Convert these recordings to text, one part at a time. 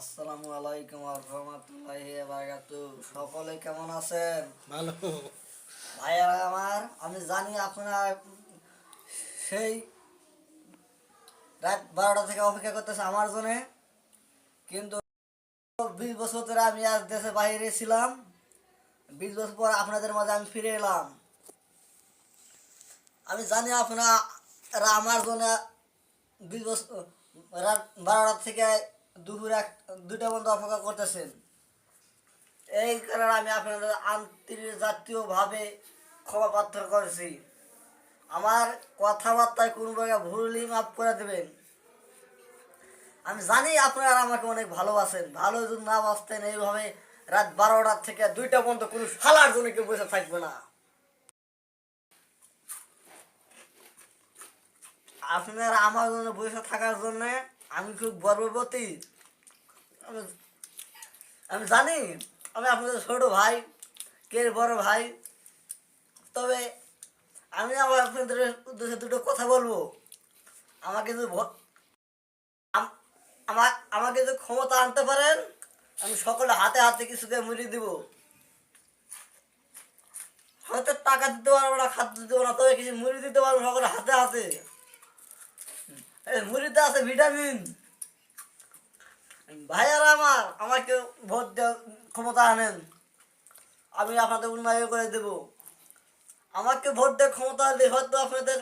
আসসালামু আলাইকুম ওয়া রাহমাতুল্লাহি ওয়া বারাকাতুহু। সকলে কেমন আছেন? ভালো। ভাইয়ারা আমার, আমি জানি আপনারা সেই রাত 12টা থেকে অপেক্ষা করতেছে আমার জন্য, কিন্তু 20 বছর ধরে আমি আজ দেশে বাইরে ছিলাম। 20 বছর পর আপনাদের মাঝে আমি ফিরে এলাম। আমি জানি আপনারা আমার জন্য 20 বছর রাত 12টা থেকে দুপুর 2টা পর্যন্ত অপেক্ষা করতেছেন। এই কারণে আমি আপনাদের আন্তর্জাতীয়ভাবে ক্ষমা প্রার্থনা করেছি। আমার কথাবার্তায় কোনো জায়গায় ভুল হলে মাফ করে দেবেন। আমি জানি আপনারা আমাকে অনেক ভালোবাসেন। ভালো যদি না বাসতেন এইভাবে রাত 12টা থেকে 2টা পর্যন্ত কোনো শালার জন্য কেউ বসে থাকবে না। আপনারা আমার জন্য বসে থাকার জন্য আমি খুব গর্ববতী। আমি আমি জানি আমি আপনাদের ছোট ভাই, কে বড় ভাই। তবে আমি আবার আপনাদের উদ্দেশ্যে দুটো কথা বলবো। আমাকে যদি আমাকে যদি ক্ষমতা আনতে পারেন, আমি সকলে হাতে হাতে কিছুকে মুড়িয়ে দিব। হয়তো টাকা দিতে পারবো না, খাদ্য দিতে পারবো না, তবে কিছু মুড়ি দিতে পারবো সকলে হাতে হাতে। এই মুড়িতে আছে ভিটামিন। ভাইয়ারা আমার, আমাকে ভোট দেওয়ার ক্ষমতা আনেন, আমি আপনাদের উন্নয়ন করে দেব। আমাকে ভোট দেওয়ার ক্ষমতা দিলে হয়তো আপনাদের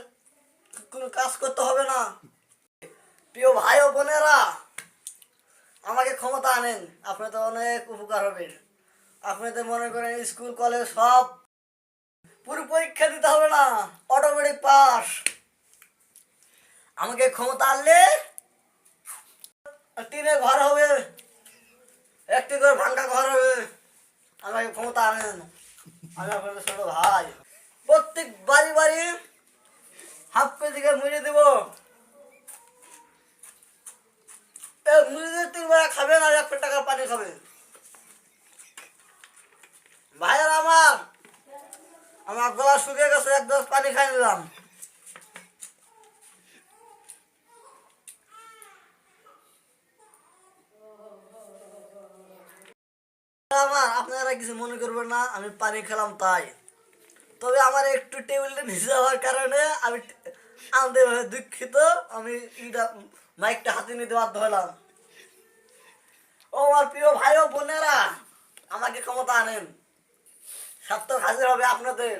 কোনো কাজ করতে হবে না। প্রিয় ভাই ও বোনেরা, আমাকে ক্ষমতা আনেন, আপনাদের অনেক উপকার হবে। আপনাদের মনে করেন স্কুল কলেজ সব পুরো পরীক্ষা দিতে হবে না, অটোমেটিক পাস। আমাকে ক্ষমতা আনলে টিনের ঘর হবে, একটি করে ভাঙ্গা ঘর হবে। আমাকে ক্ষমতা আনেন, আমি আপনাদের ছোট ভাই। প্রত্যেক বাড়ি বাড়ি হাফ কেজিকে মুড়িয়ে দেব। মুড়িয়ে 3 বেলা খাবেন আর 1 টাকার পানি খাবেন। ভাইয়ার আমার গলা শুকিয়ে গেছে, 1 গ্লাস পানি খাই নিলাম। আপনারা কিছু মনে করবেন না, আমি পানি খেলাম তাই। তবে আমার একটু টেবিলটা নিচে যাওয়ার কারণে আমি আমাদের দুঃখিত। আমি মাইকটা হাতে নিতে বাধ্য হলাম। ও আমার প্রিয় ভাই ও বোনেরা, আমাকে ক্ষমতা আনেন, সার্থক হাজির হবে আপনাদের।